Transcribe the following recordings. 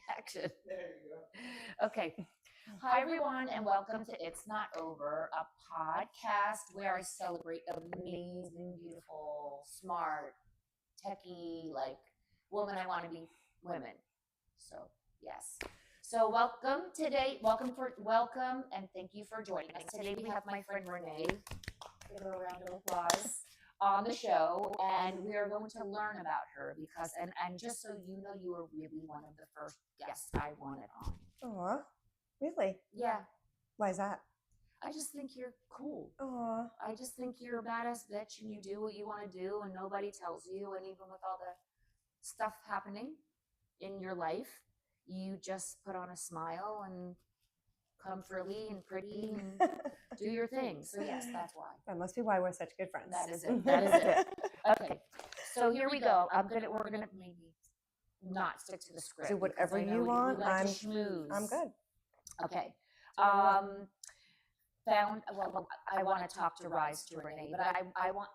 Action. There you go. Okay. Hi, everyone, and welcome to It's Not Over, a podcast where I celebrate amazing, beautiful, smart, techie, like woman I want to be women. So, yes. So, welcome today. Welcome, and thank you for joining us. Today, we have my friend Renee. Give her a round of applause on the show, and we are going to learn about her because, and just so you know, you were really one of the first guests I wanted on. Aw, really? Yeah, Why is that? I just think you're cool. Aw, I just think you're a badass bitch, and you do what you want to do, and nobody tells you. And even with all the stuff happening in your life, you just put on a smile and come frilly and pretty and do your thing. So yes, that's why. that must be why we're such good friends. That is it. That is it. Okay. So here we go. We're gonna maybe not stick to the script. Do whatever because I know you want. like to schmooze. I'm good. Okay. I want to talk to Rise to Renee, but I want,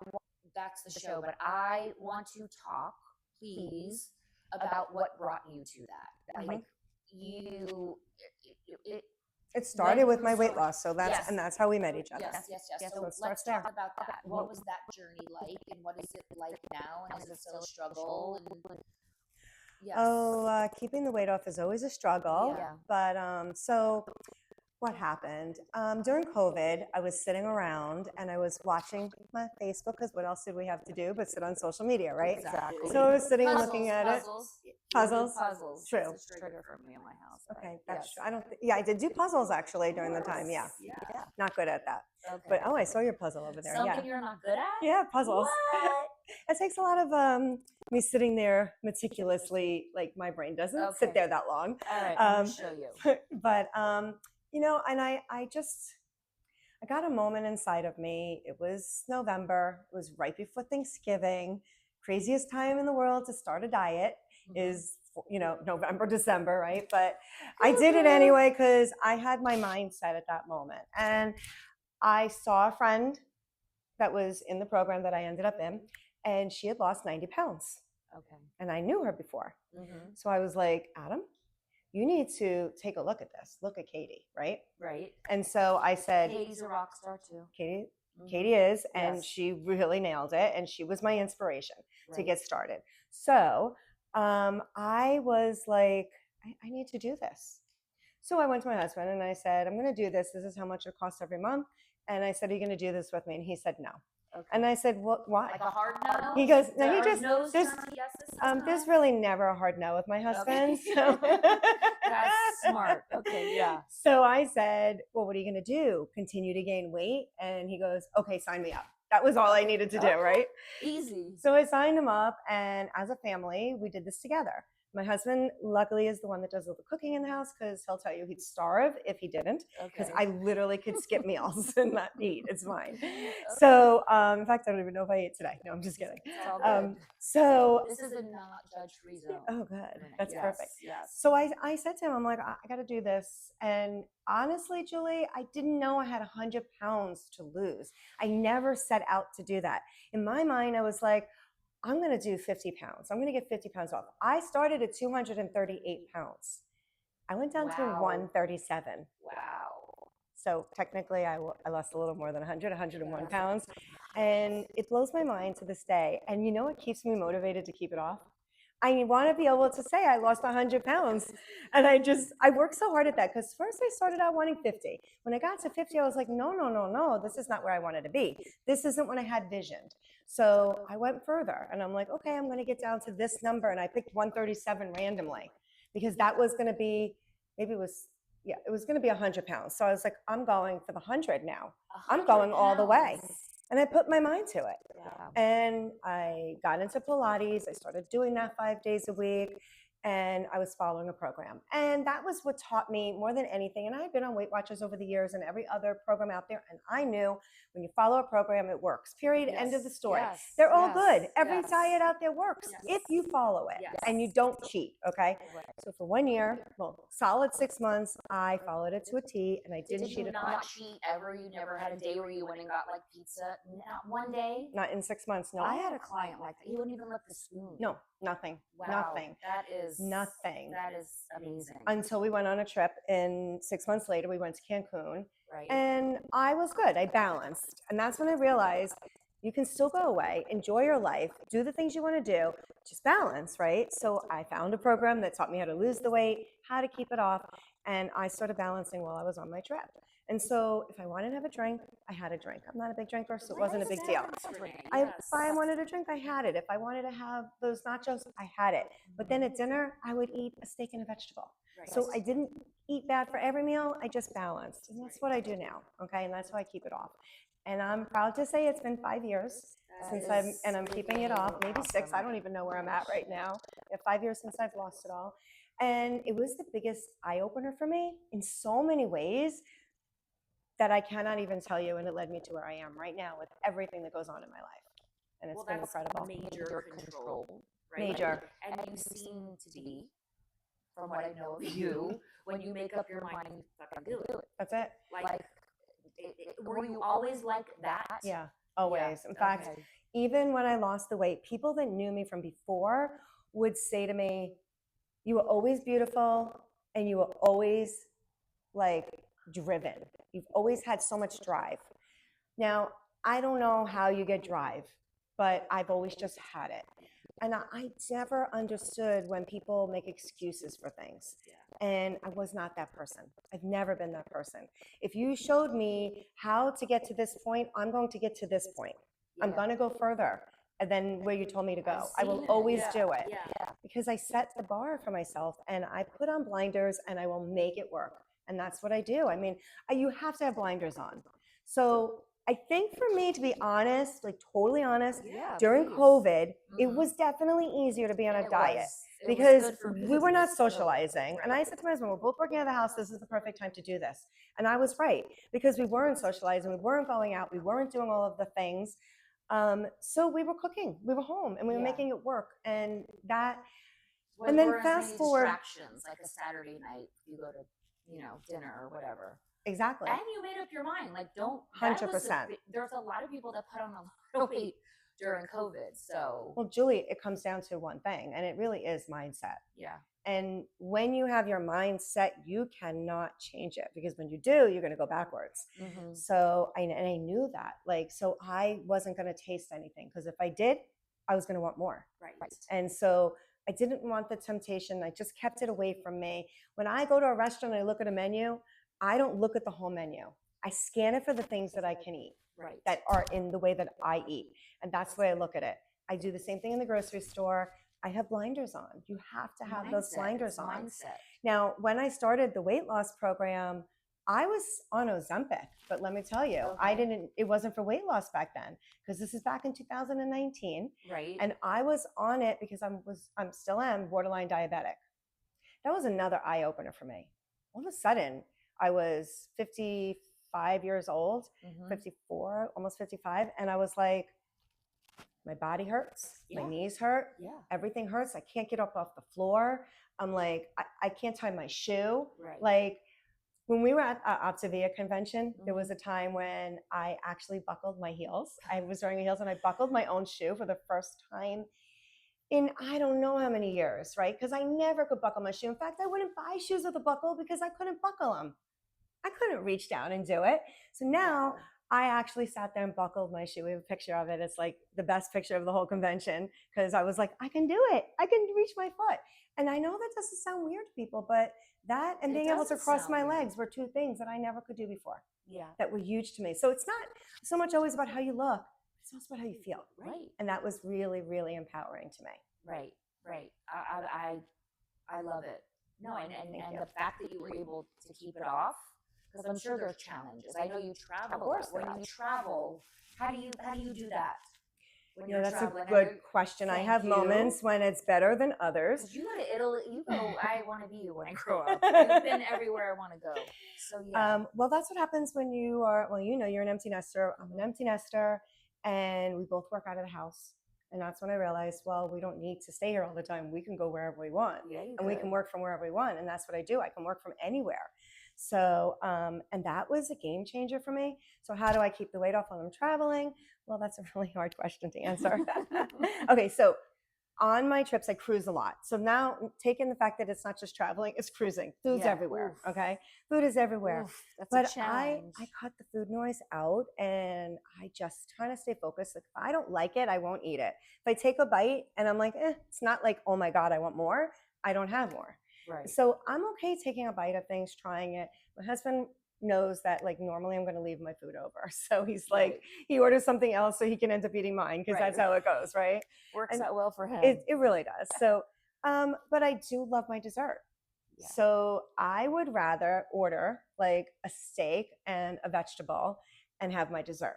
that's the show, but I want to talk, please, about what brought you to that. Like, It started with my weight loss, so that's how we met each other. Yes. So let's talk about that. What was that journey like, and what is it like now, and is it still a struggle? And yes. Oh, keeping the weight off is always a struggle. Yeah. But so what happened? During COVID, I was sitting around and I was watching my Facebook, because what else did we have to do but sit on social media, right? Exactly. So I was sitting and looking at Puzzles. Puzzles. True. It's a trigger for me in my house. Okay, that's true. I did do puzzles actually during the time. Yeah. Not good at that. Okay. But I saw your puzzle over there. Something you're not good at? Yeah, puzzles. What? It takes a lot of me sitting there meticulously. Like my brain doesn't sit there that long. All right, I'm gonna show you. But and I got a moment inside of me. It was November. It was right before Thanksgiving. Craziest time in the world to start a diet is November, December, right? But I did it anyway because I had my mind set at that moment. And I saw a friend that was in the program that I ended up in, and she had lost 90 pounds. Okay. And I knew her before. Mm-hmm. So I was like, Adam, you need to take a look at this. Look at Katie, right? Right. And so I said, Katie's a rock star too. Katie is, and she really nailed it. And she was my inspiration to get started. So I was like, I need to do this. So I went to my husband and I said, I'm going to do this. This is how much it costs every month. And I said, are you going to do this with me? And he said, no. Okay. And I said, well, why? Like a hard no? He goes, no, there's really never a hard no with my husband. Okay. So. That's smart. Okay, yeah. So I said, well, what are you going to do? Continue to gain weight? And he goes, okay, sign me up. That was all I needed to do, right? Easy. So I signed him up, and as a family, we did this together. My husband, luckily, is the one that does all the cooking in the house, because he'll tell you he'd starve if he didn't, because I literally could skip meals and not eat. It's fine. Okay. So, in fact, I don't even know if I ate today. No, I'm just kidding. It's all good. So this is a not judge-free zone. Oh, good. That's perfect. Yes. So I said to him, I'm like, I got to do this. And honestly, Julie, I didn't know I had 100 pounds to lose. I never set out to do that. In my mind, I was like, I'm going to do 50 pounds. I'm going to get 50 pounds off. I started at 238 pounds. I went down to 137. Wow. So technically, I lost a little more than 101 pounds. And it blows my mind to this day. And you know what keeps me motivated to keep it off? I want to be able to say I lost 100 pounds. And I worked so hard at that, because first I started out wanting 50. When I got to 50, I was like, no, this is not where I wanted to be. This isn't what I had visioned. So I went further, and I'm like, okay, I'm going to get down to this number. And I picked 137 randomly, because that was going to be, it was going to be 100 pounds. So I was like, I'm going for the 100 now. I'm going all the way. And I put my mind to it. Yeah. And I got into Pilates. I started doing that 5 days a week. And I was following a program. And that was what taught me more than anything. And I had been on Weight Watchers over the years and every other program out there. And I knew when you follow a program, it works. Period. End of the story. They're all good. Every diet out there works if you follow it and you don't cheat. Okay. Right. So for 1 year, solid 6 months, I followed it to a T, and I didn't cheat at all. Did you not cheat ever? You never had a day where you went and got like pizza? Not one day? Not in 6 months. No. I had a client like that. He wouldn't even lift the spoon. No. Nothing. Wow, Nothing. that is Nothing. That is amazing. Until we went on a trip, and 6 months later, we went to Cancun, Right. and I was good. I balanced. And that's when I realized you can still go away, enjoy your life, do the things you want to do, just balance, right? So I found a program that taught me how to lose the weight, how to keep it off, and I started balancing while I was on my trip. And so if I wanted to have a drink, I had a drink. I'm not a big drinker, so it wasn't a big deal. If I wanted a drink, I had it. If I wanted to have those nachos, I had it. But then at dinner, I would eat a steak and a vegetable. So I didn't eat bad for every meal. I just balanced. And that's what I do now, okay? And that's how I keep it off. And I'm proud to say it's been 5 years since I'm keeping it off, maybe 6. I don't even know where I'm at right now. 5 years since I've lost it all. And it was the biggest eye-opener for me in so many ways that I cannot even tell you, and it led me to where I am right now with everything that goes on in my life. And it's been incredible. Major control, right? Major. And you seem to be, from what I know of you, when you make up your mind, you fucking do it. That's it. Like were you always like that? Yeah, always. Yeah. In fact, even when I lost the weight, people that knew me from before would say to me, you were always beautiful and you were always like driven. You've always had so much drive. Now, I don't know how you get drive, but I've always just had it. And I never understood when people make excuses for things. And I was not that person. I've never been that person. If you showed me how to get to this point, I'm going to get to this point. I'm going to go further than where you told me to go. I will always do it because I set the bar for myself and I put on blinders and I will make it work. And that's what I do. I mean, you have to have blinders on. So I think for me, to be honest, like totally honest, during COVID, it was definitely easier to be on a diet because we were not socializing. And I said to my husband, we're both working out of the house. This is the perfect time to do this. And I was right because we weren't socializing. We weren't going out. We weren't doing all of the things. So we were cooking. We were home and we were making it work. And that, and then fast forward. Distractions, like a Saturday night, you go to, dinner or whatever. Exactly. And you made up your mind, like, don't. 100%. There's a lot of people that put on a lot of weight during COVID. So. Well, Julie, it comes down to one thing, and it really is mindset. Yeah. And when you have your mindset, you cannot change it because when you do, you're going to go backwards. Mm-hmm. So, and I knew that, so I wasn't going to taste anything because if I did, I was going to want more. Right. And so I didn't want the temptation. I just kept it away from me. When I go to a restaurant and I look at a menu, I don't look at the whole menu. I scan it for the things that I can eat, that are in the way that I eat. And that's the way I look at it. I do the same thing in the grocery store. I have blinders on. You have to have those blinders on. Now, when I started the weight loss program, I was on Ozempic, but let me tell you, it wasn't for weight loss back then because this is back in 2019. Right. And I was on it because I still am borderline diabetic. That was another eye opener for me. All of a sudden, I was 55 years old, 54, almost 55. And I was like, my body hurts, my knees hurt, everything hurts. I can't get up off the floor. I'm like, I can't tie my shoe. Right. Like when we were at Optavia convention, there was a time when I actually buckled my heels. I was wearing heels and I buckled my own shoe for the first time in I don't know how many years, right? Because I never could buckle my shoe. In fact, I wouldn't buy shoes with a buckle because I couldn't buckle them. I couldn't reach down and do it. So now I actually sat there and buckled my shoe. We have a picture of it. It's like the best picture of the whole convention because I was like, I can do it. I can reach my foot. And I know that doesn't sound weird to people, but that and being able to cross my legs were two things that I never could do before. Yeah. That were huge to me. So it's not so much always about how you look. It's also about how you feel. Right. And that was really, really empowering to me. Right. I love it. No, and the fact that you were able to keep it off, because I'm sure there's challenges. I know you travel. Of course. When you travel, how do you do that? That's a good question. I have moments when it's better than others. You go to Italy. You go. I want to be you when I grow up. You've been everywhere I want to go. So yeah. Well, that's what happens when you are. Well, you're an empty nester. I'm an empty nester, and we both work out of the house. And that's when I realized, well, we don't need to stay here all the time. We can go wherever we want, and we can work from wherever we want. And that's what I do. I can work from anywhere. So, and that was a game changer for me. So how do I keep the weight off when I'm traveling? Well, that's a really hard question to answer. Okay, so on my trips, I cruise a lot. So now taking the fact that it's not just traveling, it's cruising. Food's everywhere. Oof. Okay. Food is everywhere. Oof, that's But a challenge. I cut the food noise out and I just try to stay focused. Like if I don't like it, I won't eat it. If I take a bite and I'm like, it's not like, oh my God, I want more. I don't have more. Right. So I'm okay taking a bite of things, trying it. My husband knows that like normally I'm going to leave my food over. So he's like, Right. he orders something else so he can end up eating mine because Right. that's how it goes, right? Works And out well for him. it really does. So, but I do love my dessert. Yeah. So I would rather order like a steak and a vegetable and have my dessert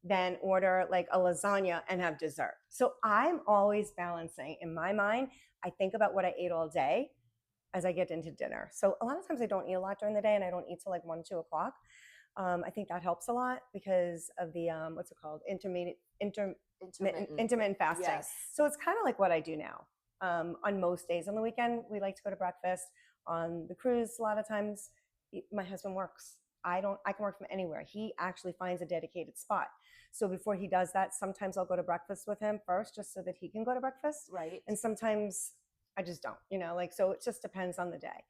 than order like a lasagna and have dessert. So I'm always balancing in my mind. I think about what I ate all day as I get into dinner. So a lot of times I don't eat a lot during the day and I don't eat till like 1, 2 o'clock. I think that helps a lot because of the what's it called, intermittent fasting. Yes. So it's kind of like what I do now. On most days on the weekend, we like to go to breakfast. On the cruise, a lot of times, my husband works. I can work from anywhere. He actually finds a dedicated spot. So before he does that, sometimes I'll go to breakfast with him first, just so that he can go to breakfast. Right. And sometimes I just don't. Like so. It just depends on the day.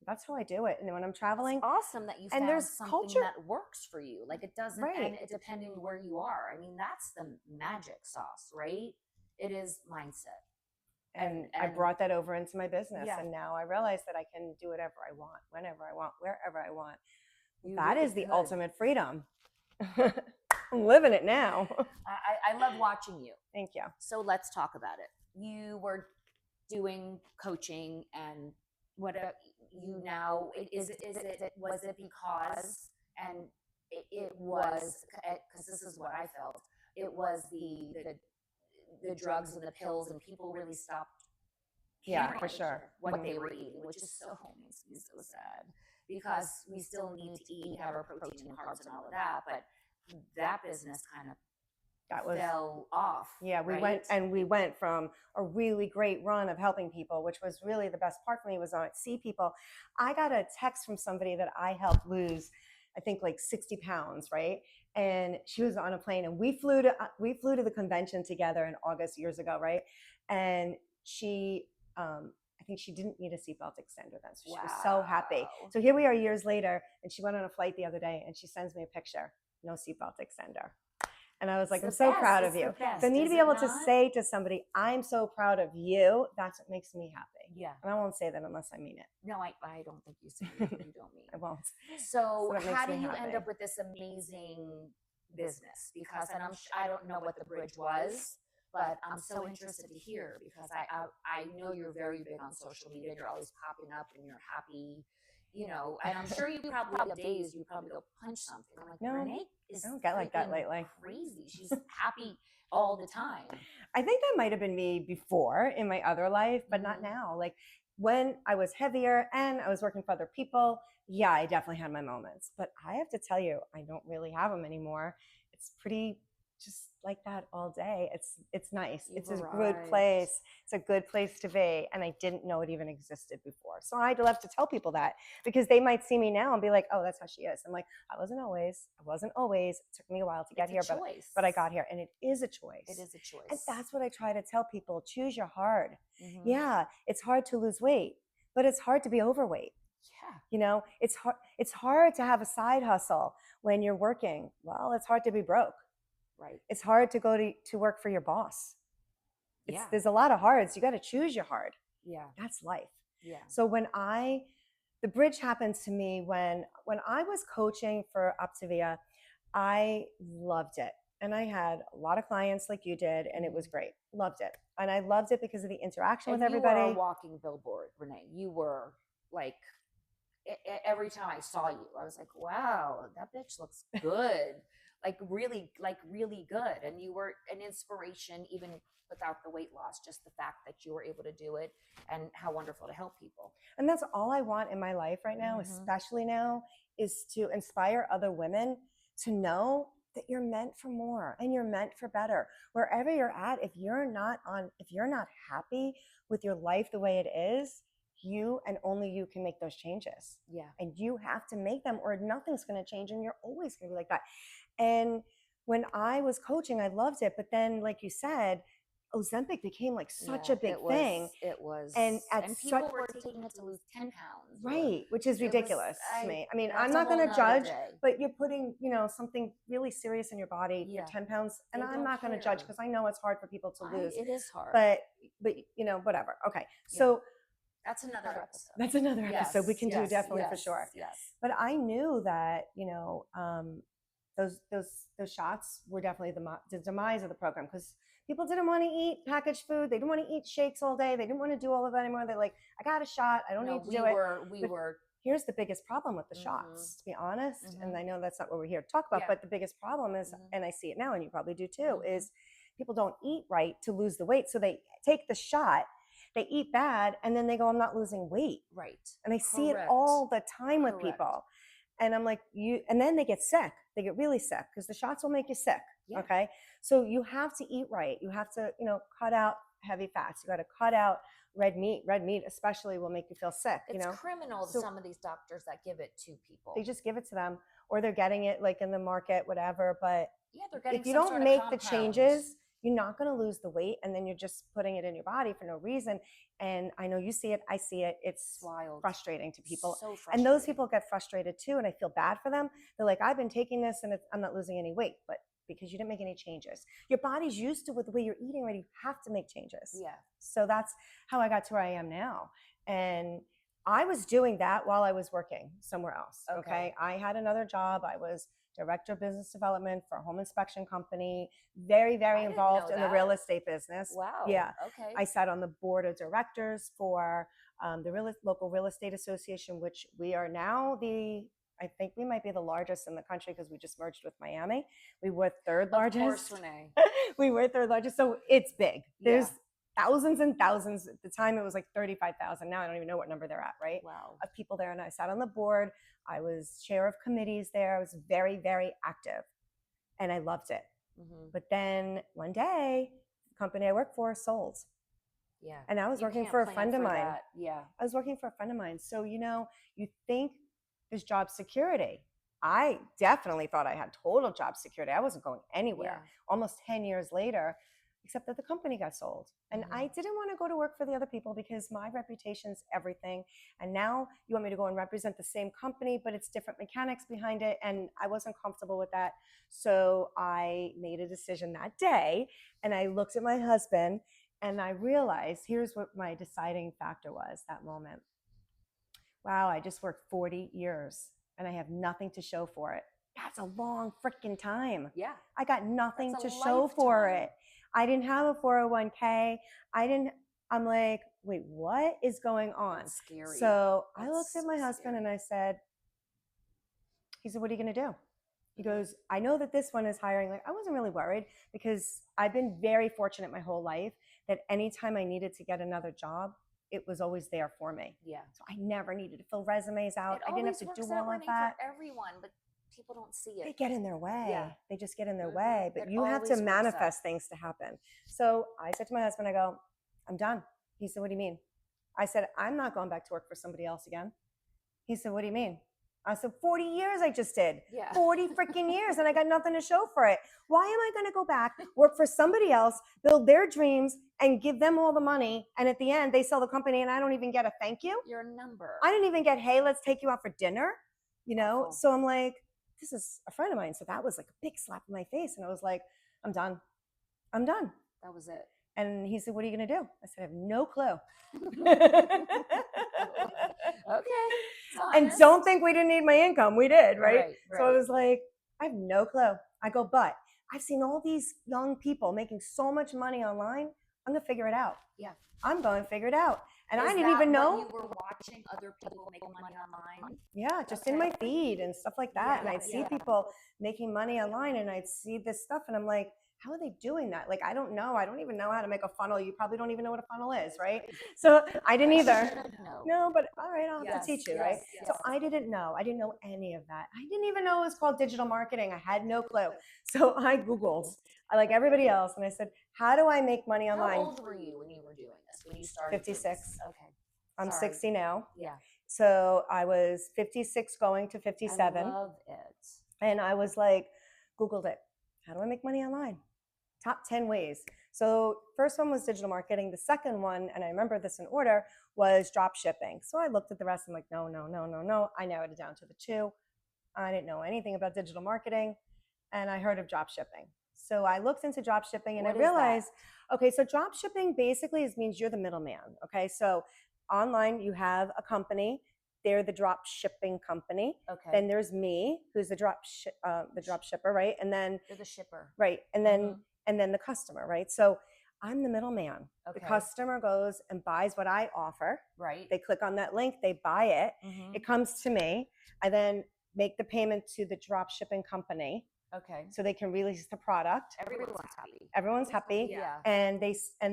That's how I do it. And when I'm traveling, it's awesome that you found there's something culture. that works for you. Like it doesn't, Right. and it, depending where you are. I mean, that's the magic sauce, right? It is mindset. And I brought that over into my business. Yeah. And now I realize that I can do whatever I want, whenever I want, wherever I want. You That really is the could. ultimate freedom. I'm living it now. I love watching you. Thank you. So let's talk about it. You were doing coaching and what you now, was it because, and it was, because this is what I felt, it was the drugs and the pills and people really stopped Yeah, for sure. what they were eating, which is makes me so sad because we still need to eat, have our protein and carbs and all of that, but that business kind of fell off. Yeah, we went from a really great run of helping people, which was really the best part for me was on see people. I got a text from somebody that I helped lose, I think like 60 pounds, right? And she was on a plane and we flew to the convention together in August years ago, right? And she, I think she didn't need a seatbelt extender then. So she was so happy. So here we are years later and she went on a flight the other day and she sends me a picture, no seatbelt extender. And I was like, I'm so proud of you. For me to be able to say to somebody, I'm so proud of you, that's what makes me happy. Yeah. And I won't say that unless I mean it. No, I don't think you say anything you don't mean. I won't. So how do you end up with this amazing business? Because, and I don't know what the bridge was, but I'm so interested to hear because I know you're very big on social media. You're always popping up and you're happy. And I'm sure you probably have days you probably go punch something. I'm like, no, Renee is I don't get like that lately. Crazy. She's happy all the time. I think that might have been me before in my other life, but not now. Like when I was heavier and I was working for other people, yeah, I definitely had my moments. But I have to tell you, I don't really have them anymore. It's pretty just like that all day. It's nice. It's a good place. It's a good place to be. And I didn't know it even existed before. So I'd love to tell people that because they might see me now and be like, oh, that's how she is. I'm like, I wasn't always. It took me a while to get here, but I got here. And it is a choice. It is a choice. And that's what I try to tell people. Choose your hard. Mm-hmm. Yeah, it's hard to lose weight, but it's hard to be overweight. Yeah. It's hard to have a side hustle when you're working. Well, it's hard to be broke. Right. It's hard to go to work for your boss. There's a lot of hards. You got to choose your hard. Yeah. That's life. Yeah. So the bridge happened to me when I was coaching for Optavia, I loved it. And I had a lot of clients like you did, and it was great. Loved it. And I loved it because of the interaction with everybody. You were a walking billboard, Renee. You were like, every time I saw you, I was like, wow, that bitch looks good. like really good. And you were an inspiration even without the weight loss, just the fact that you were able to do it and how wonderful to help people. And that's all I want in my life right now, especially now, is to inspire other women to know that you're meant for more and you're meant for better. Wherever you're at, if you're not happy with your life the way it is, you and only you can make those changes. Yeah. And you have to make them or nothing's going to change and you're always going to be like that. And when I was coaching, I loved it. But then, like you said, Ozempic became like such a big thing. It was, and people were taking it to lose 10 pounds. Right, which is ridiculous to me. I mean, I'm not going to judge, but you're putting, something really serious in your body. You're 10 pounds, and I'm not going to judge because I know it's hard for people to lose. It is hard. But whatever. Okay, so that's another episode. That's another episode we can do definitely for sure. Yes. But I knew that those shots were definitely the demise of the program because people didn't want to eat packaged food. They didn't want to eat shakes all day. They didn't want to do all of that anymore. They're like, I got a shot. I don't need to do it. Here's the biggest problem with the shots, to be honest. And I know that's not what we're here to talk about, but the biggest problem is, and I see it now, and you probably do too, is people don't eat right to lose the weight. So they take the shot, they eat bad, and then they go, I'm not losing weight. Right. And I see it all the time with people. And I'm like, and then they get sick. They get really sick because the shots will make you sick. Yeah. Okay. So you have to eat right. You have to, cut out heavy fats. You got to cut out red meat. Red meat especially will make you feel sick. It's criminal to some of these doctors that give it to people. They just give it to them, or they're getting it like in the market, whatever. But they're getting if you don't make the changes, you're not going to lose the weight, and then you're just putting it in your body for no reason. And I know you see it, I see it. It's wild, frustrating to people. So frustrating. And those people get frustrated too, and I feel bad for them. They're like, I've been taking this and I'm not losing any weight, but because you didn't make any changes. Your body's used to with the way you're eating already. You have to make changes. Yeah. So that's how I got to where I am now. And I was doing that while I was working somewhere else. Okay. I had another job. I was director of business development for a home inspection company, very, very involved in the real estate business. Wow. Yeah. Okay. I sat on the board of directors for the local real estate association, which we are now I think we might be the largest in the country because we just merged with Miami. We were third largest. Of course, Renee. We were third largest. So it's big. There's thousands and thousands. At the time, it was like 35,000. Now I don't even know what number they're at, right? Wow. Of people there. And I sat on the board. I was chair of committees there. I was very, very active. And I loved it. Mm-hmm. But then one day, the company I worked for sold. Yeah. And I was working for a friend of mine. Yeah. I was working for a friend of mine. So, you think there's job security. I definitely thought I had total job security. I wasn't going anywhere. Almost 10 years later, except that the company got sold. And I didn't want to go to work for the other people because my reputation's everything. And now you want me to go and represent the same company, but it's different mechanics behind it. And I wasn't comfortable with that. So I made a decision that day, and I looked at my husband and I realized, here's what my deciding factor was that moment. Wow, I just worked 40 years and I have nothing to show for it. That's a long freaking time. Yeah. I got nothing to show for it. I didn't have a 401k. I'm like, wait, what is going on? That's scary. So I looked at my husband and I said, he said, what are you going to do? He goes, I know that this one is hiring. Like, I wasn't really worried because I've been very fortunate my whole life that anytime I needed to get another job, it was always there for me. Yeah. So I never needed to fill resumes out. I didn't have to do all of that. For everyone, but people don't see it. They get in their way. Yeah. They just get in their way. But you have to manifest things to happen. So I said to my husband, I go, I'm done. He said, what do you mean? I said, I'm not going back to work for somebody else again. He said, what do you mean? I said, 40 years I just did. Yeah. 40 freaking years, and I got nothing to show for it. Why am I going to go back, work for somebody else, build their dreams, and give them all the money, and at the end, they sell the company, and I don't even get a thank you? Your number. I didn't even get, hey, let's take you out for dinner, So I'm like, this is a friend of mine, so that was like a big slap in my face, and I was like, I'm done. That was it. And he said, what are you going to do? I said, I have no clue. Okay. And don't think we didn't need my income. We did, right? So I was like, I have no clue. I go, but I've seen all these young people making so much money online. I'm going to figure it out. Yeah. I'm going to figure it out. And I didn't even know. You were watching other people make money online? Yeah, just in my feed and stuff like that. And I'd see people making money online, and I'd see this stuff, and I'm like, how are they doing that? Like, I don't know. I don't even know how to make a funnel. You probably don't even know what a funnel is, right? So I didn't either. No, but all right, I'll have to teach you, right? Yes. So I didn't know. I didn't know any of that. I didn't even know it was called digital marketing. I had no clue. So I Googled, like everybody else, and I said, how do I make money online? How old were you when you were doing this? When you started? 56. Okay. I'm 60 now. Yeah. So I was 56 going to 57. I love it. And I was like, Googled it. How do I make money online? Top 10 ways. So first one was digital marketing. The second one, and I remember this in order, was drop shipping. So I looked at the rest. I'm like, no, no, no, no, no. I narrowed it down to the two. I didn't know anything about digital marketing, and I heard of drop shipping. So I looked into drop shipping, and I realized, okay, so drop shipping basically means you're the middleman. Okay, so online you have a company. They're the drop shipping company. Okay. Then there's me, who's the drop shipper, right? And then you're the shipper, right? And then the customer, right? So I'm the middleman. Okay. The customer goes and buys what I offer. Right. They click on that link, they buy it. It comes to me. I then make the payment to the drop shipping company. Okay. So they can release the product. Everyone's happy. Yeah. And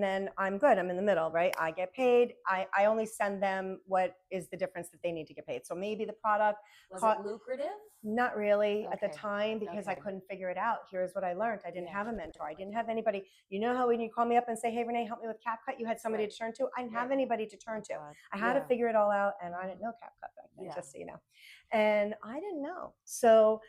then I'm good. I'm in the middle, right? I get paid. I only send them what is the difference that they need to get paid. So maybe the product was it lucrative? Not really at the time, because I couldn't figure it out. Here's what I learned. I didn't have a mentor. I didn't have anybody. You know how when you call me up and say, hey, Renee, help me with CapCut, you had somebody to turn to? I didn't have anybody to turn to. I had to figure it all out, and I didn't know CapCut back then, just so you know. And I didn't know. So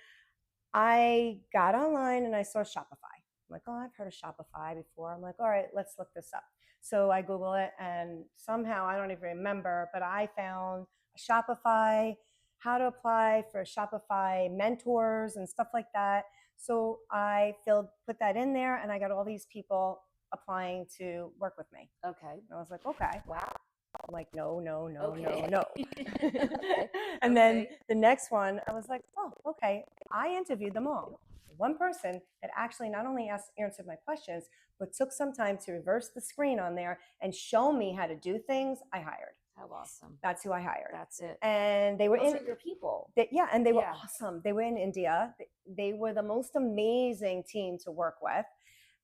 I got online and I saw Shopify. I'm like, oh, I've heard of Shopify before. I'm like, all right, let's look this up. So I Google it, and somehow, I don't even remember, but I found a Shopify, how to apply for Shopify mentors and stuff like that. So I put that in there, and I got all these people applying to work with me. Okay. And I was like, okay. Wow. I'm like, no. Okay. And then the next one, I was like, oh, okay. I interviewed them all. One person that actually not only answered my questions, but took some time to reverse the screen on there and show me how to do things, I hired. How awesome. That's who I hired. That's it. And they were Those are your people. And they were awesome. They were in India. They were the most amazing team to work with.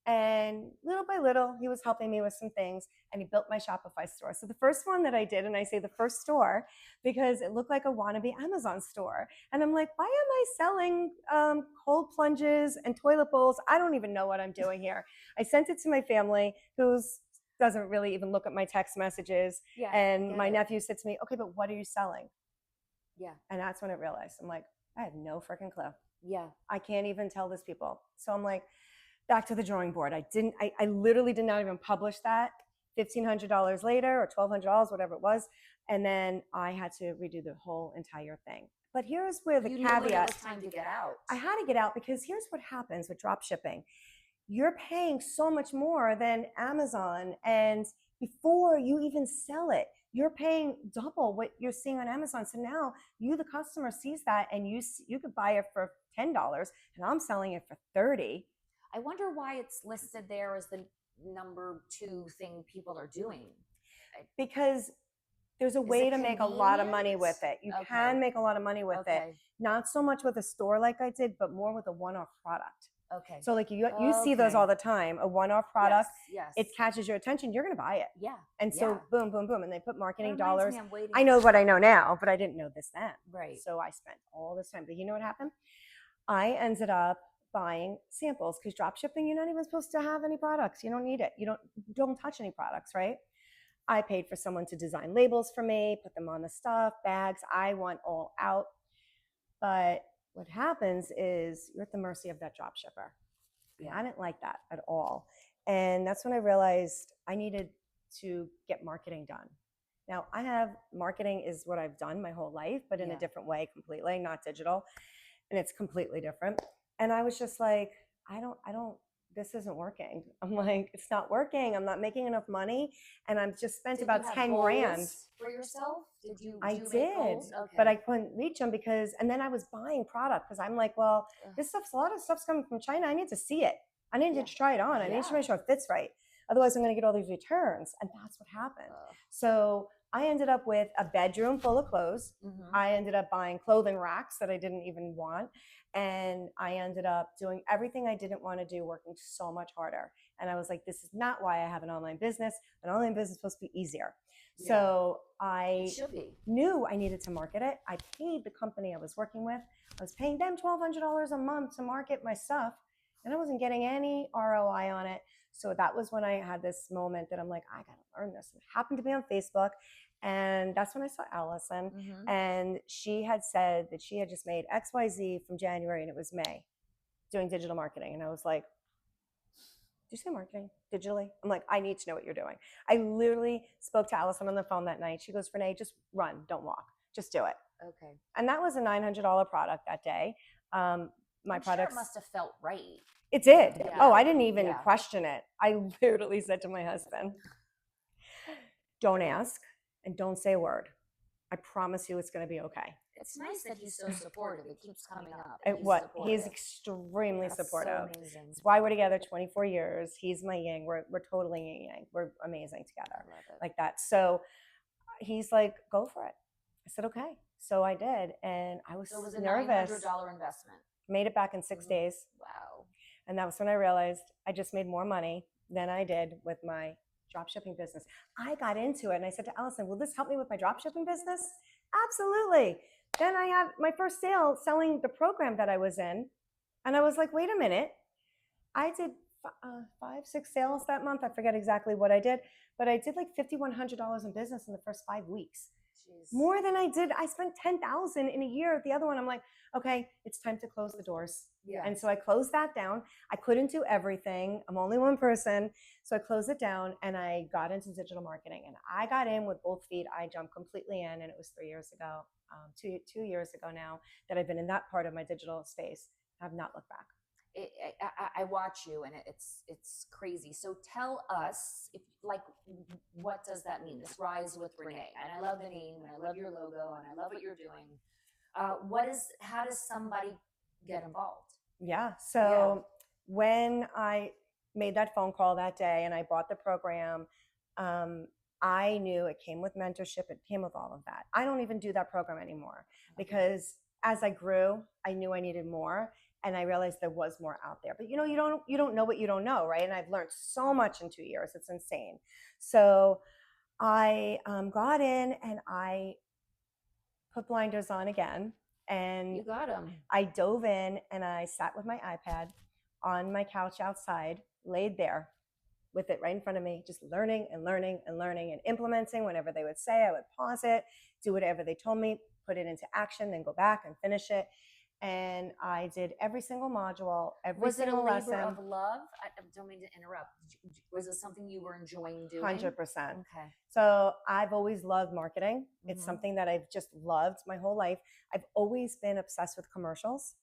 And little by little, he was helping me with some things, and he built my Shopify store. So the first one that I did, and I say the first store because it looked like a wannabe Amazon store. And I'm like, why am I selling cold plunges and toilet bowls? I don't even know what I'm doing here. I sent it to my family, who doesn't really even look at my text messages. Yeah, and my nephew said to me, okay, but what are you selling? Yeah. And that's when I realized, I'm like, I have no freaking clue. Yeah. I can't even tell these people. So I'm like, back to the drawing board. I literally did not even publish that. $1,500 later, or $1,200, whatever it was. And then I had to redo the whole entire thing. But here's where the caveat. It was time to get out. I had to get out, because here's what happens with drop shipping. You're paying so much more than Amazon. And before you even sell it, you're paying double what you're seeing on Amazon. So now you, the customer, sees that, and you could buy it for $10, and I'm selling it for $30. I wonder why it's listed there as the number 2 thing people are doing. Because there's a way to make a lot of money with it. You can make a lot of money with it. Not so much with a store like I did, but more with a one-off product. Okay. So like you see those all the time, a one-off product. Yes. It catches your attention. You're going to buy it. Yeah. And so boom, boom, boom. And they put marketing That dollars. reminds me, I'm waiting. I know what I know now, but I didn't know this then. Right. So I spent all this time. But you know what happened? I ended up buying samples, because drop shipping, you're not even supposed to have any products. You don't need it. You don't touch any products, right? I paid for someone to design labels for me, put them on the stuff, bags. I want all out. But what happens is you're at the mercy of that drop shipper. Yeah. I didn't like that at all. And that's when I realized I needed to get marketing done. Now, marketing is what I've done my whole life, but in a different way completely, not digital. And it's completely different. And I was just like, this isn't working. I'm like, it's not working. I'm not making enough money. And I've just spent about 10 grand. For yourself? I did, but I couldn't reach them and then I was buying product, because I'm like, well, a lot of stuff's coming from China. I need to see it. I need to try it on. I need to make sure it fits right. Otherwise, I'm going to get all these returns. And that's what happened. So I ended up with a bedroom full of clothes. I ended up buying clothing racks that I didn't even want. And I ended up doing everything I didn't want to do, working so much harder. And I was like, this is not why I have an online business. An online business is supposed to be easier. Yeah. So I knew I needed to market it. I paid the company I was working with. I was paying them $1,200 a month to market my stuff. And I wasn't getting any ROI on it. So that was when I had this moment that I'm like, I got to learn this. It happened to be on Facebook. And that's when I saw Allison. And she had said that she had just made XYZ from January, and it was May, doing digital marketing. And I was like, you say marketing digitally? I'm like, I need to know what you're doing. I literally spoke to Allison on the phone that night. She goes, Renee, just run, don't walk, just do it. Okay. And that was a $900 product that day. My products. Sure it must have felt right. It did. Yeah. Oh, I didn't even Yeah. question it. I literally said to my husband, don't ask and don't say a word. I promise you it's going to be okay. It's nice that he's so supportive. It keeps coming up. He's extremely supportive. So amazing. That's why we're together 24 years. He's my yang. We're totally yin yang. We're amazing together. I love it. Like that. So he's like, go for it. I said, okay. So I did. And I was So it was a nervous. $900 investment. Made it back in 6 days. Wow. And that was when I realized I just made more money than I did with my drop shipping business. I got into it and I said to Allison, will this help me with my drop shipping business? Absolutely. Then I had my first sale selling the program that I was in. And I was like, wait a minute. I did 5, 6 sales that month. I forget exactly what I did, but I did like $5,100 in business in the first 5 weeks. Jeez. More than I did. I spent $10,000 in a year. The other one, I'm like, okay, it's time to close the doors. Yeah. And so I closed that down. I couldn't do everything. I'm only one person. So I closed it down and I got into digital marketing and I got in with both feet. I jumped completely in, and it was 3 years ago, 2 years ago now, that I've been in that part of my digital space. I have not looked back. I watch you and it's crazy. So tell us, what does that mean? This Rise with Renee. And I love the name and I love your logo and I love what you're doing. How does somebody get involved? Yeah. So when I made that phone call that day and I bought the program, I knew it came with mentorship. It came with all of that. I don't even do that program anymore because as I grew, I knew I needed more. And I realized there was more out there. But you don't know what you don't know, right? And I've learned so much in 2 years. It's insane. So I got in and I put blinders on again. And you got them. I dove in and I sat with my iPad on my couch outside, laid there with it right in front of me, just learning and learning and learning and implementing whenever they would say. I would pause it, do whatever they told me, put it into action, then go back and finish it. And I did every single module, every single lesson. Was it a labor of love? I don't mean to interrupt. Was it something you were enjoying doing? 100%. Okay. So I've always loved marketing. It's something that I've just loved my whole life. I've always been obsessed with commercials.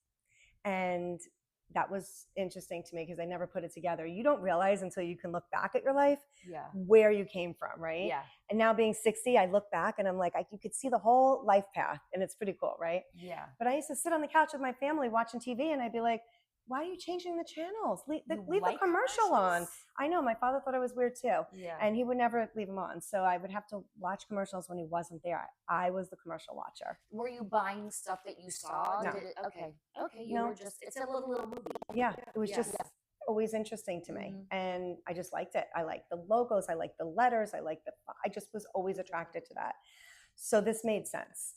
And that was interesting to me because I never put it together. You don't realize until you can look back at your life where you came from, right? Yeah. And now being 60, I look back and I'm like, you could see the whole life path and it's pretty cool, right? Yeah. But I used to sit on the couch with my family watching TV and I'd be like, why are you changing the channels? Leave the commercial on. I know, my father thought I was weird too. Yeah. And he would never leave them on. So I would have to watch commercials when he wasn't there. I was the commercial watcher. Were you buying stuff that you saw? No. Okay. You were just, it's a little movie. Yeah. It was just always interesting to me. And I just liked it. I liked the logos. I liked the letters. I just was always attracted to that. So this made sense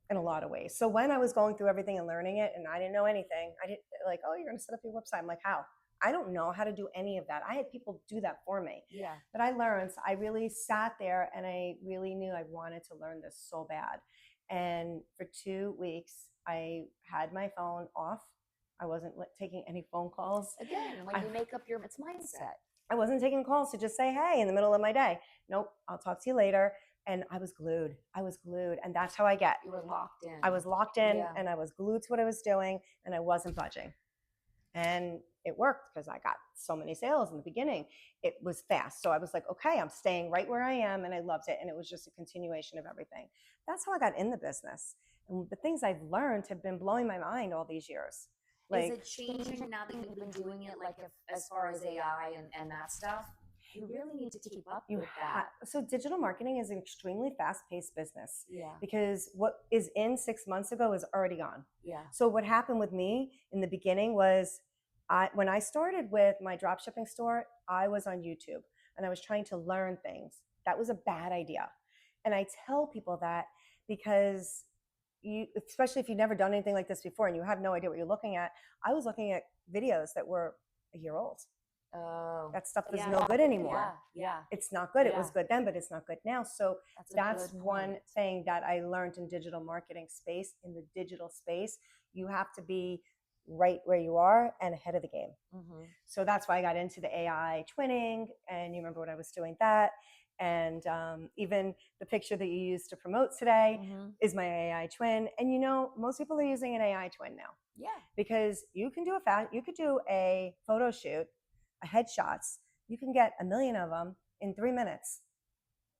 in a lot of ways. So when I was going through everything and learning it and I didn't know anything, I didn't like, oh, you're going to set up your website. I'm like, how? I don't know how to do any of that. I had people do that for me. Yeah. But I learned. So I really sat there and I really knew I wanted to learn this so bad. And for 2 weeks, I had my phone off. I wasn't taking any phone calls. Again, when you make up it's mindset. I wasn't taking calls to just say, hey, in the middle of my day. Nope, I'll talk to you later. And I was glued. And that's how I get. You were locked in. I was locked in and I was glued to what I was doing and I wasn't budging. And it worked because I got so many sales in the beginning. It was fast. So I was like, okay, I'm staying right where I am. And I loved it. And it was just a continuation of everything. That's how I got in the business. And the things I've learned have been blowing my mind all these years. Is it changing now that you've been doing it, as far as AI and that stuff? You really need to keep up with that. So digital marketing is an extremely fast-paced business. Yeah. Because what is in 6 months ago is already gone. Yeah. So what happened with me in the beginning was when I started with my dropshipping store, I was on YouTube and I was trying to learn things. That was a bad idea. And I tell people that because especially if you've never done anything like this before and you have no idea what you're looking at, I was looking at videos that were a year old. Oh, that stuff is no good anymore. Yeah. It's not good. It was good then, but it's not good now. So that's one point. Thing that I learned in digital marketing space, in the digital space. You have to be right where you are and ahead of the game. Mm-hmm. So that's why I got into the AI twinning. And you remember when I was doing that. And even the picture that you used to promote today is my AI twin. And most people are using an AI twin now. Yeah. Because you can do you could do a photo shoot, a headshots. You can get 1 million of them in 3 minutes,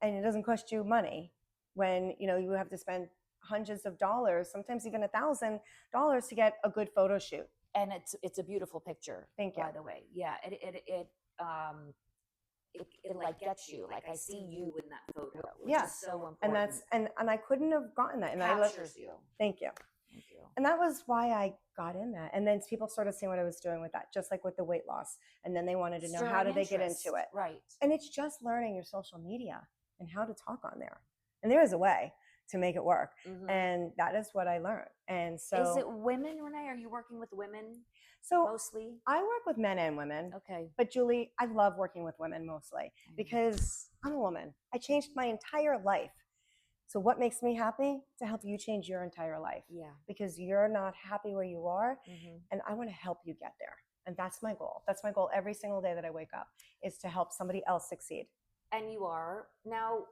and it doesn't cost you money. When you have to spend hundreds of dollars, sometimes even $1,000 to get a good photo shoot. And it's a beautiful picture. Thank you. By the way, yeah, it like gets you. Like I see you in that photo, which is so important. And that's and I couldn't have gotten that. And captures you. Thank you. Thank you. And that was why I got in that. And then people started seeing what I was doing with that, just like with the weight loss. And then they wanted to know, how did they get into it? Right. And it's just learning your social media and how to talk on there. And there is a way to make it work. And that is what I learned. And so, is it women, Renee? Are you working with women? So mostly? I work with men and women. Okay. But Julie, I love working with women mostly because I'm a woman. I changed my entire life. So what makes me happy? To help you change your entire life. Yeah. Because you're not happy where you are, and I want to help you get there. And that's my goal. That's my goal every single day that I wake up, is to help somebody else succeed. And you are. Now,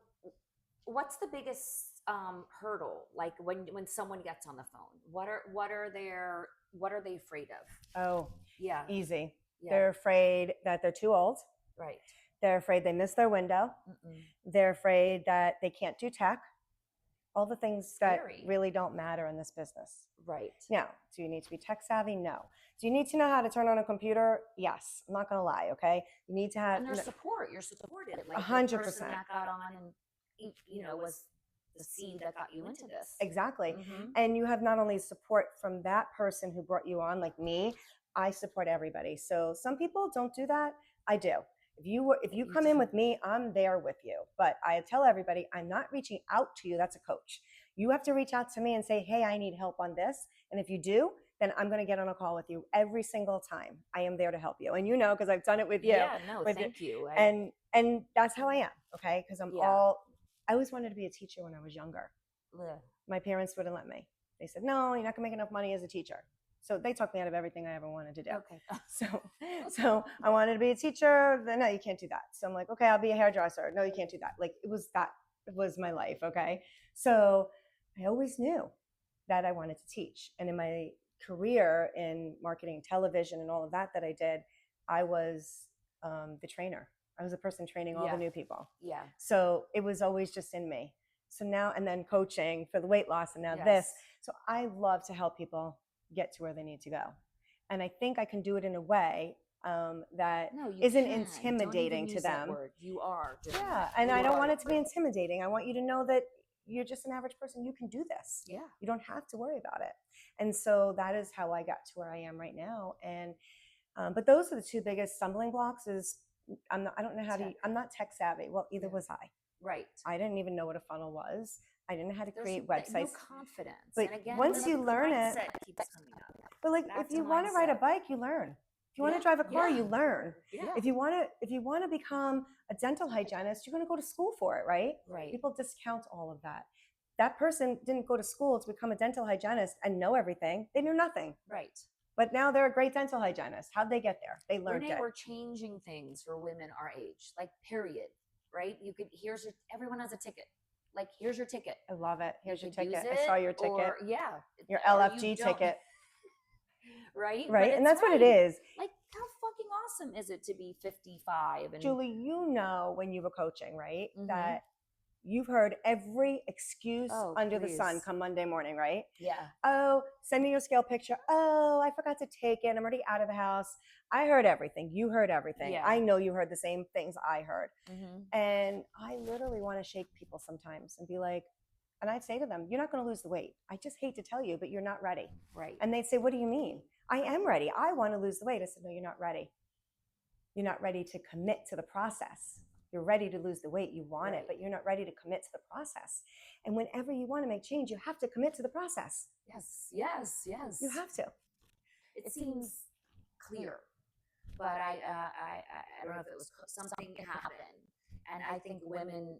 what's the biggest hurdle? Like when someone gets on the phone, what are they afraid of? Oh, yeah. Easy. Yeah. They're afraid that they're too old. Right. They're afraid they missed their window. They're afraid that they can't do tech. All the things that really don't matter in this business. Right. Now, do you need to be tech savvy? No. Do you need to know how to turn on a computer? Yes. I'm not going to lie, okay? You need to have... And there's support. You're supported. Like 100%. The person that got on and, was the seed that got you into this. Exactly. And you have not only support from that person who brought you on, like me, I support everybody. So some people don't do that. I do. If you come in with me, I'm there with you. But I tell everybody, I'm not reaching out to you. That's a coach. You have to reach out to me and say, hey, I need help on this. And if you do, then I'm going to get on a call with you every single time. I am there to help you. And because I've done it with you. Yeah, no, thank you. And that's how I am, okay? Because I always wanted to be a teacher when I was younger. My parents wouldn't let me. They said, no, you're not going to make enough money as a teacher. So they talked me out of everything I ever wanted to do. Okay. So I wanted to be a teacher. Then no, you can't do that. So I'm like, okay, I'll be a hairdresser. No, you can't do that. Like it was my life. Okay. So I always knew that I wanted to teach. And in my career in marketing, television, and all of that I did, I was the trainer. I was the person training all the new people. Yeah. So it was always just in me. So now, and then coaching for the weight loss, and now this. So I love to help people get to where they need to go. And I think I can do it in a way that isn't intimidating to them. You are. And I don't want it to be intimidating. I want you to know that you're just an average person. You can do this. Yeah. You don't have to worry about it. And so that is how I got to where I am right now. And but those are the two biggest stumbling blocks. Is I'm not tech savvy. Well, either was I. Right. I didn't even know what a funnel was. I didn't know how to create websites. No confidence. But and again, once you learn it, keeps coming up. But like, if you want to ride a bike, you learn. If you want to drive a car, you learn. Yeah. If you want to become a dental hygienist, you're going to go to school for it, right? Right. People discount all of that. That person didn't go to school to become a dental hygienist and know everything. They knew nothing. Right. But now they're a great dental hygienist. How'd they get there? They learned it. We're changing things for women our age, like period. Right? Everyone has a ticket. Like, here's your ticket. I love it. Here's your ticket. I saw your ticket. Your or LFG ticket. Right? Right. And that's what it is. Like, how fucking awesome is it to be 55? And Julie, when you were coaching, right? That you've heard every excuse under the sun come Monday morning, right? Yeah. Oh, send me your scale picture. Oh, I forgot to take it. I'm already out of the house. I heard everything. You heard everything. Yeah. I know you heard the same things I heard. And I literally want to shake people sometimes and be like, and I'd say to them, you're not going to lose the weight. I just hate to tell you, but you're not ready. Right. And they'd say, what do you mean? I am ready. I want to lose the weight. I said, no, you're not ready. You're not ready to commit to the process. You're ready to lose the weight. You want it, but you're not ready to commit to the process. And whenever you want to make change, you have to commit to the process. Yes. You have to. It seems clear, but I don't know if it was something happened. And I think women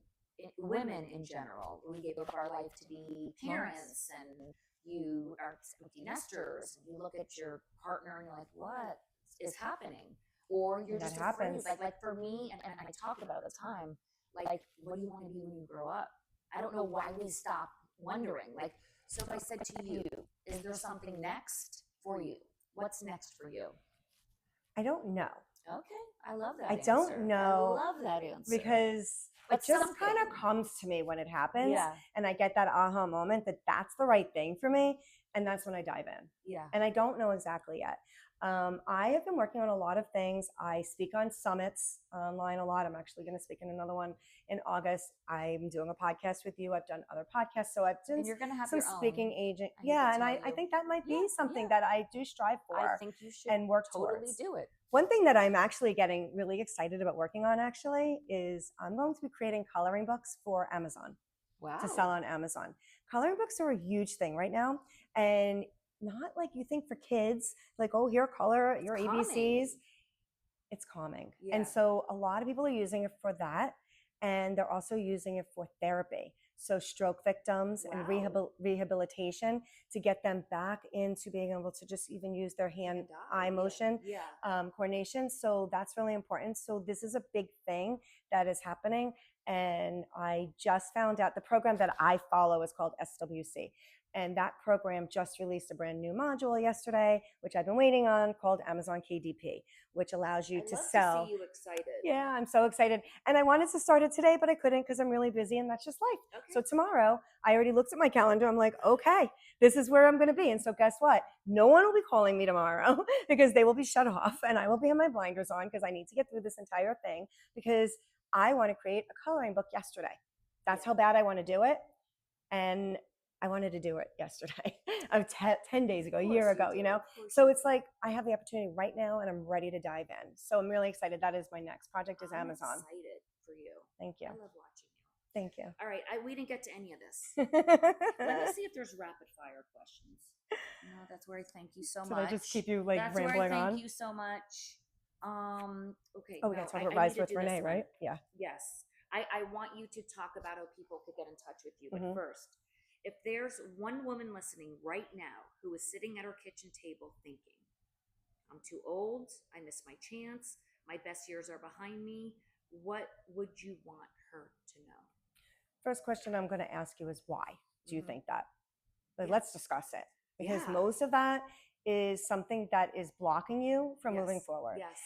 women in general, we gave up our life to be parents, and you are empty nesters, and you look at your partner and you're like, what is happening? Or you're just afraid. Like for me, and I talk about it all the time, like, what do you want to be when you grow up? I don't know why we stop wondering. Like, so if I said to you, is there something next for you? What's next for you? I don't know. Okay, I love that. I don't know. I love that answer because it just kind of comes to me when it happens, and I get that aha moment that that's the right thing for me, and that's when I dive in. Yeah. And I don't know exactly yet. I have been working on a lot of things. I speak on summits online a lot. I'm actually going to speak in another one in August. I'm doing a podcast with you. I've done other podcasts. So I've done some speaking agent. Yeah. And I think that might be something that I do strive for. I think you should and work totally towards. do it. One thing that I'm actually getting really excited about working on actually is I'm going to be creating coloring books for Amazon. Wow. To sell on Amazon. Coloring books are a huge thing right now. And not like you think for kids, like, oh, here, color your ABCs. It's calming. Yeah. And so a lot of people are using it for that. And they're also using it for therapy. So stroke victims and rehabilitation to get them back into being able to just even use their hand-eye motion coordination. So that's really important. So this is a big thing that is happening. And I just found out the program that I follow is called SWC. And that program just released a brand new module yesterday, which I've been waiting on, called Amazon KDP, which allows you to sell. To see you excited. Yeah, I'm so excited. And I wanted to start it today, but I couldn't because I'm really busy, and that's just life. Okay. So tomorrow, I already looked at my calendar. I'm like, okay, this is where I'm going to be. And so guess what? No one will be calling me tomorrow because they will be shut off, and I will be in my blinders on because I need to get through this entire thing because I want to create a coloring book yesterday. That's how bad I want to do it. And I wanted to do it yesterday, 10 days ago, a year ago, you know? So it's like I have the opportunity right now and I'm ready to dive in. So I'm really excited. That is my next project is Amazon. I'm excited for you. Thank you. I love watching you. Thank you. All right. We didn't get to any of this. Let me see if there's rapid fire questions. No, that's where I thank you so much. I just keep you like that's rambling where I thank on? you so much. Okay. Oh, we got to talk about Rise with Renee, right? Yeah. Yes. I want you to talk about how people could get in touch with you. But first, if there's one woman listening right now who is sitting at her kitchen table thinking, I'm too old, I missed my chance, my best years are behind me, what would you want her to know? First question I'm going to ask you is why do you think that? But let's discuss it because most of that is something that is blocking you from moving forward. Yes.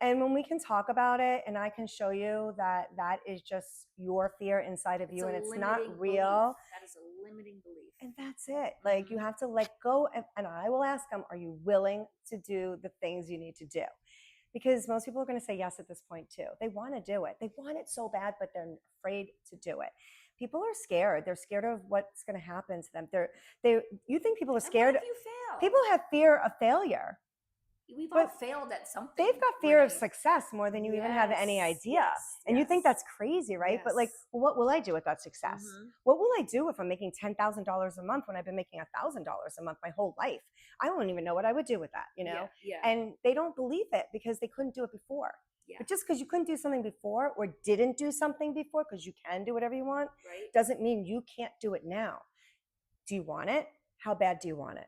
And when we can talk about it and I can show you that that is just your fear inside of you and it's not real. That is a limiting belief. And that's it. Like you have to let go. And I will ask them, are you willing to do the things you need to do? Because most people are going to say yes at this point too. They want to do it. They want it so bad, but they're afraid to do it. People are scared. They're scared of what's going to happen to them. You think people are scared? What if you fail? People have fear of failure. We've all failed at something. They've got fear of success more than you even have any idea. And you think that's crazy, right? But like, well, what will I do with that success? What will I do if I'm making $10,000 a month when I've been making $1,000 a month my whole life? I won't even know what I would do with that, you know? And they don't believe it because they couldn't do it before. But just because you couldn't do something before or didn't do something before, because you can do whatever you want, doesn't mean you can't do it now. Do you want it? How bad do you want it?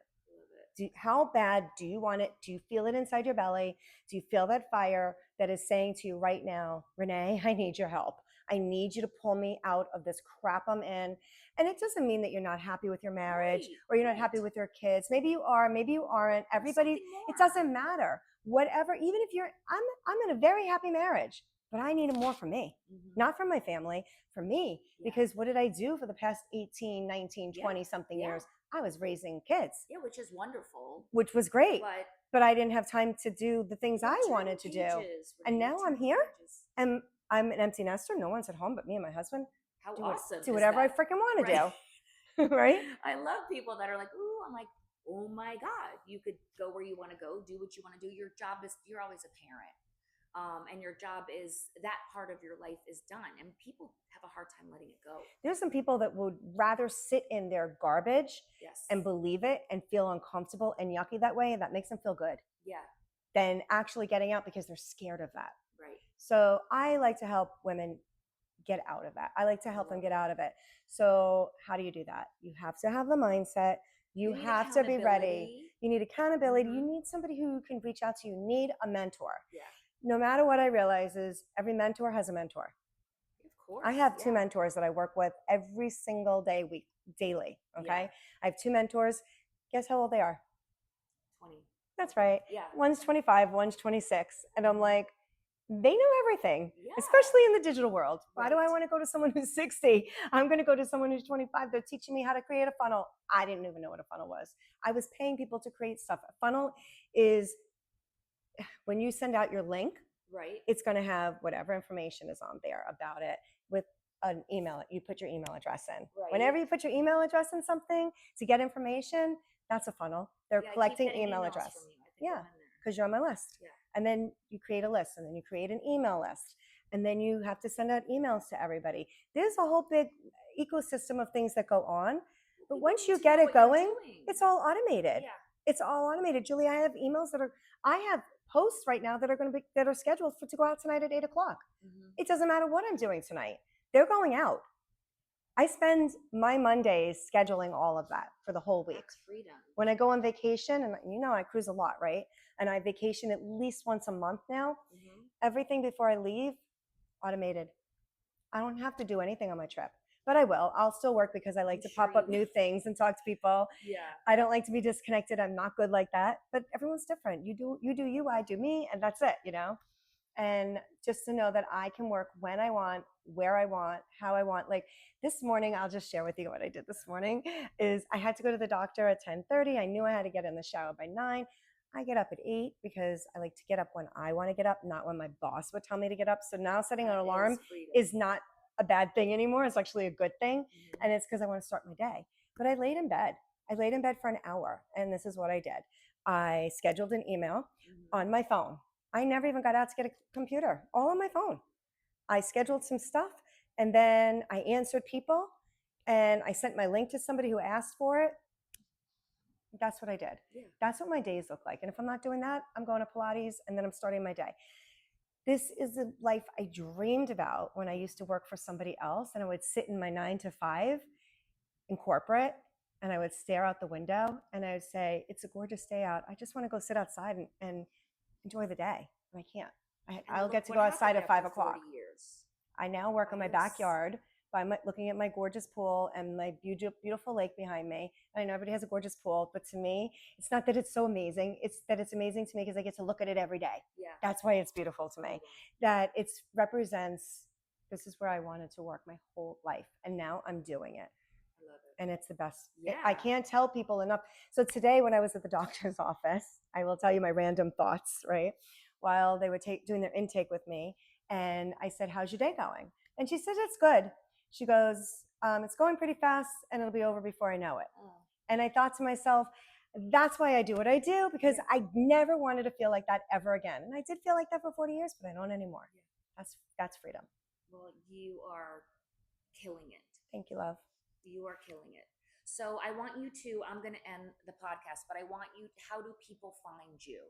How bad do you want it? Do you feel it inside your belly? Do you feel that fire that is saying to you right now, Renee, I need your help. I need you to pull me out of this crap I'm in. And it doesn't mean that you're not happy with your marriage or you're not happy with your kids. Maybe you are, maybe you aren't. Everybody, it doesn't matter. Whatever, even if I'm in a very happy marriage, but I needed more from me, not from my family, for me. Because what did I do for the past 18, 19, 20 something years? I was raising kids. Yeah, which is wonderful. Which was great. But I didn't have time to do the things I wanted to do. And now I'm here and I'm an empty nester. No one's at home but me and my husband. How awesome. Do whatever I freaking want to do. Right? I love people that are like, ooh, I'm like, oh my God, you could go where you want to go, do what you want to do. Your job is, you're always a parent. And your job is, that part of your life is done. And people have a hard time letting it go. There's some people that would rather sit in their garbage and believe it and feel uncomfortable and yucky that way. And that makes them feel good. Than actually getting out because they're scared of that. Right. So I like to help women get out of that. I like to help them get out of it. So how do you do that? You have to have the mindset. You have to be ready. You need accountability. You need somebody who can reach out to you. You need a mentor. Yeah. No matter what I realize is every mentor has a mentor. Of course. I have 2 mentors that I work with every single day, daily. Okay. I have 2 mentors. Guess how old they are? 20. That's right. Yeah. One's 25, one's 26. And I'm like, they know everything, especially in the digital world. Why do I want to go to someone who's 60? I'm going to go to someone who's 25. They're teaching me how to create a funnel. I didn't even know what a funnel was. I was paying people to create stuff. A funnel is when you send out your link, it's going to have whatever information is on there about it with an email. You put your email address in. Whenever you put your email address in something to get information, that's a funnel. They're collecting email address. Yeah, because you're on my list. Yeah. And then you create a list, and then you create an email list, and then you have to send out emails to everybody. There's a whole big ecosystem of things that go on. But once you get it going, it's all automated. Yeah. It's all automated. Julie, I have emails I have posts right now that are scheduled to go out tonight at 8:00. It doesn't matter what I'm doing tonight. They're going out. I spend my Mondays scheduling all of that for the whole week. That's freedom. When I go on vacation, and I cruise a lot, right? And I vacation at least once a month now. Everything before I leave, automated. I don't have to do anything on my trip, but I will. I'll still work because I like to pop up new things and talk to people. Yeah. I don't like to be disconnected. I'm not good like that, but everyone's different. You do you, I do me, and that's it, And just to know that I can work when I want, where I want, how I want. Like this morning, I'll just share with you what I did this morning is I had to go to the doctor at 10:30. I knew I had to get in the shower by 9. I get up at 8 because I like to get up when I want to get up, not when my boss would tell me to get up. So now setting an alarm is not a bad thing anymore. It's actually a good thing. And it's because I want to start my day. But I laid in bed. I laid in bed for an hour. And this is what I did. I scheduled an email on my phone. I never even got out to get a computer, all on my phone. I scheduled some stuff, and then I answered people, and I sent my link to somebody who asked for it. That's what I did. Yeah. That's what my days look like. And if I'm not doing that, I'm going to Pilates, and then I'm starting my day. This is the life I dreamed about when I used to work for somebody else, and I would sit in my 9 to 5 in corporate, and I would stare out the window, and I would say, it's a gorgeous day out. I just want to go sit outside and enjoy the day. And I can't. I'll get to go outside at 5 o'clock. I now work in my backyard by looking at my gorgeous pool and my beautiful lake behind me. And I know everybody has a gorgeous pool, but to me, it's not that it's so amazing. It's that it's amazing to me because I get to look at it every day. Yeah. That's why it's beautiful to me. That it represents, this is where I wanted to work my whole life. And now I'm doing it. I love it. And it's the best. Yeah. I can't tell people enough. So today when I was at the doctor's office, I will tell you my random thoughts, right? While they were doing their intake with me. And I said, how's your day going? And she said, it's good. She goes, it's going pretty fast and it'll be over before I know it. Oh. And I thought to myself, that's why I do what I do, because I never wanted to feel like that ever again. And I did feel like that for 40 years, but I don't anymore. Yeah. That's freedom. Well, you are killing it. Thank you, love. You are killing it. So I want you to, I'm going to end the podcast, but I want you, how do people find you?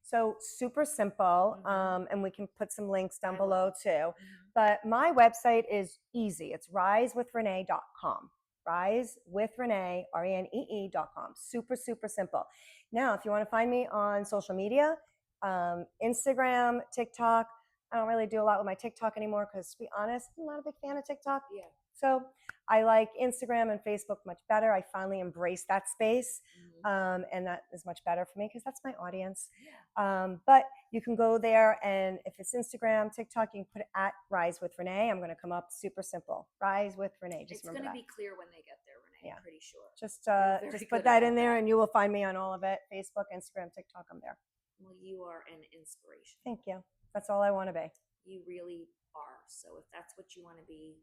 So super simple, and we can put some links down below too. But my website is easy. It's risewithrenee.com. Risewithrenee, RENEE.com. Super, super simple. Now, if you want to find me on social media, Instagram, TikTok, I don't really do a lot with my TikTok anymore because, to be honest, I'm not a big fan of TikTok. Yeah. So I like Instagram and Facebook much better. I finally embraced that space, and that is much better for me because that's my audience. Yeah. But you can go there, and if it's Instagram, TikTok, you can put it at Rise with Renee. I'm going to come up super simple. Rise with Renee. Just remember that. It's going to be clear when they get there, Renee. Yeah. I'm pretty sure. Just put that in there, and you will find me on all of it. Facebook, Instagram, TikTok. I'm there. Well, you are an inspiration. Thank you. That's all I want to be. You really are. So if that's what you want to be,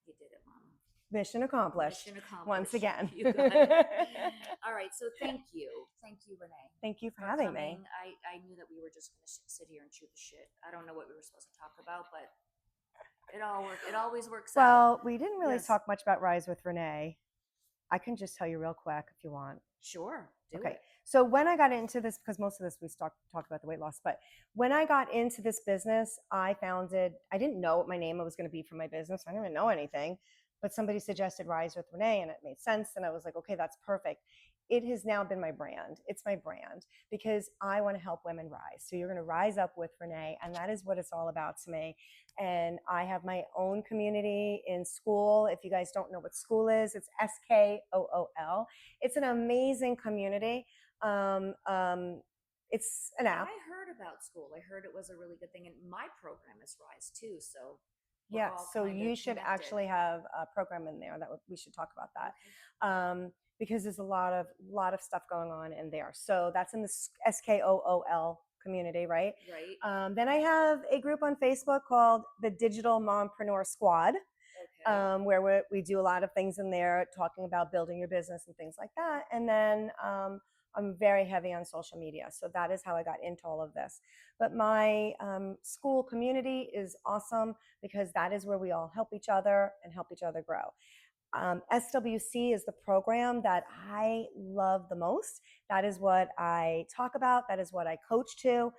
you did it, Mama. Mission accomplished. Mission accomplished. Once again. You got it. All right. So thank you. Thank you, Renee. Thank you for having me. I knew that we were just going to sit here and shoot the shit. I don't know what we were supposed to talk about, but it all worked. It always works out. Well, we didn't really talk much about Rise with Renee. I can just tell you real quick if you want. Sure. Do Okay. it. So when I got into this, because most of this we talked about the weight loss, but when I got into this business, I didn't know what my name was going to be for my business. I didn't even know anything, but somebody suggested Rise with Renee and it made sense. And I was like, okay, that's perfect. It has now been my brand. It's my brand because I want to help women rise. So you're going to rise up with Renee. And that is what it's all about to me. And I have my own community in school. If you guys don't know what school is, it's SKOOL. It's an amazing community. It's an app. I heard about school. I heard it was a really good thing. And my program is Rise too. So yeah, so you should actually have a program in there that we should talk about that. Because there's a lot of stuff going on in there. So that's in the SKOOL community, right? Right. Then I have a group on Facebook called the Digital Mompreneur Squad, where we do a lot of things in there, talking about building your business and things like that. And then I'm very heavy on social media. So that is how I got into all of this. But my school community is awesome because that is where we all help each other and help each other grow. SWC is the program that I love the most. That is what I talk about. That is what I coach to,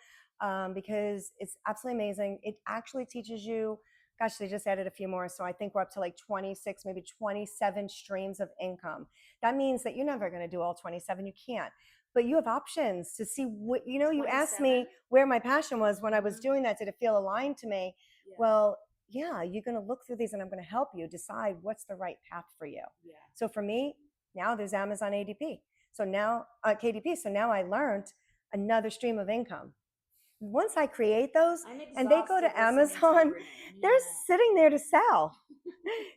because it's absolutely amazing. It actually teaches you, gosh, they just added a few more. So I think we're up to like 26, maybe 27 streams of income. That means that you're never going to do all 27. You can't. But you have options to see what, you 27? asked me where my passion was when I was doing that. Did it feel aligned to me? Yeah. Well, yeah, you're going to look through these and I'm going to help you decide what's the right path for you. Yeah. So for me, now there's Amazon ADP. So now, KDP. So now I learned another stream of income. Once I create those and they go to Amazon, they're sitting there to sell.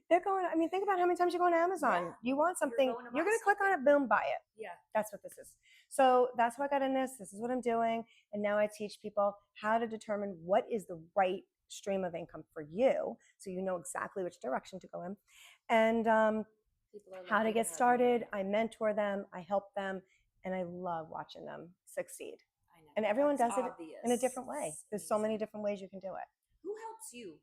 They're going, I mean, think about how many times you go on Amazon. Yeah. You want something, you're going to click on it, boom, buy it. Yeah. That's what this is. So that's why I got in this. This is what I'm doing. And now I teach people how to determine what is the right stream of income for you. So you know exactly which direction to go in. And how to get started. I mentor them. I help them. And I love watching them succeed. I know. And everyone That's does obvious. it in a different way. There's so many different ways you can do it. Who helps you?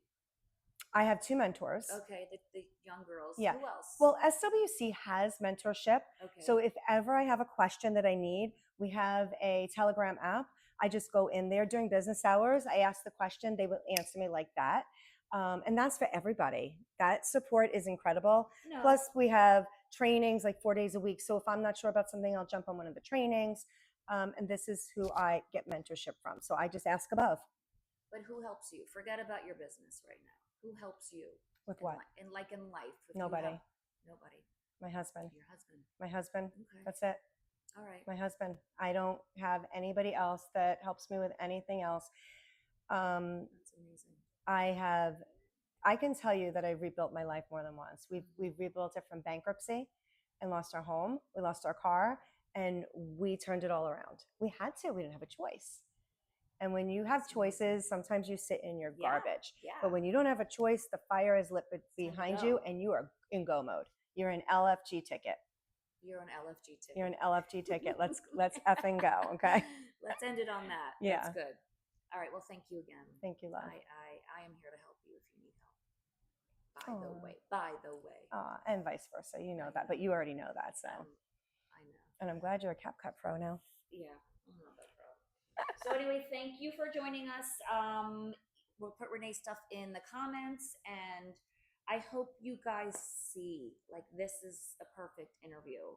I have 2 mentors. Okay, the young girls. Yeah. Who else? Well, SWC has mentorship. Okay. So if ever I have a question that I need, we have a Telegram app. I just go in there during business hours. I ask the question, they will answer me like that. And that's for everybody. That support is incredible. No. Plus, we have trainings like 4 days a week. So if I'm not sure about something, I'll jump on one of the trainings. And this is who I get mentorship from. So I just ask above. But who helps you? Forget about your business right now. Who helps you? With what? In life. Nobody. Nobody. My husband. Your husband. My husband. Okay. That's it. All right. My husband. I don't have anybody else that helps me with anything else. That's amazing. I can tell you that I've rebuilt my life more than once. We've rebuilt it from bankruptcy and lost our home. We lost our car and we turned it all around. We had to. We didn't have a choice. And when you have choices, sometimes you sit in your garbage. Yeah. But when you don't have a choice, the fire is lit behind you and you are in go mode. You're an LFG ticket. You're an LFG ticket. You're an LFG ticket. Let's effing go, okay? Let's end it on that. Yeah. That's good. All right. Well, thank you again. Thank you, love. I am here to help you if you need help. By the way. And vice versa. You know that, but you already know that, so. I know. And I'm glad you're a CapCut pro now. Yeah. I'm not that pro. So anyway, thank you for joining us. We'll put Renee's stuff in the comments, and I hope you guys see, like, this is a perfect interview,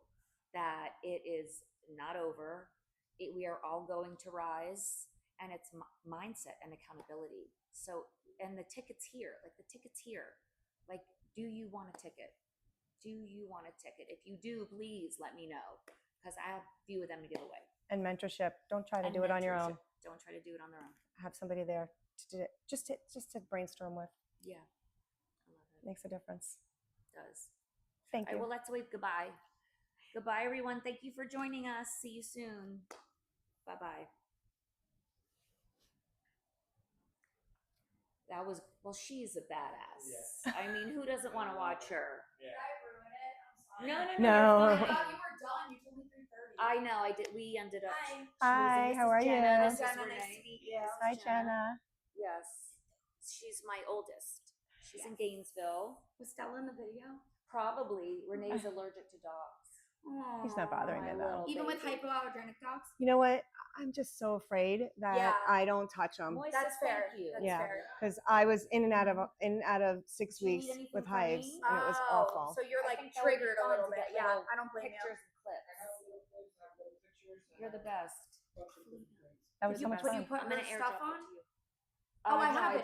that it is not over. We are all going to rise, and it's mindset and accountability. So, and the ticket's here. Like, do you want a ticket? Do you want a ticket? If you do, please let me know, because I have a few of them to give away. And mentorship. Don't try to do it on your own. Don't try to do it on their own. Have somebody there to do it, just to brainstorm with. Yeah. I love it. Makes a difference. It does. Thank you. All right, well, let's wave goodbye. Goodbye, everyone. Thank you for joining us. See you soon. Bye-bye. That was, well, she's a badass. Yeah. I mean, who doesn't want to watch her? Yeah. Did I ruin it? I'm sorry. No. I thought you were done. You told me 3:30. I know. I did. We ended up. Hi. How are Jenna. you? This is Renee. Hi, Jenna. Yes. She's my oldest. She's in Gainesville. Was Stella in the video? Probably. Renee's allergic to dogs. He's not bothering me My though. little Even with baby. hypoallergenic dogs? You know what? I'm just so afraid that Yeah. I don't touch them. Moist That's says fair. thank you. That's Yeah. fair. Because I was in and out of 6 Do you need weeks anything with from hives, me? and it was awful. So you're I like think that would be triggered a fun little to bit. get Yeah, little I don't blame Pictures and clips. You're the best. That was you. so much Would fun. you put I'm her gonna stuff airdrop on? it to you. Oh, I no, have it.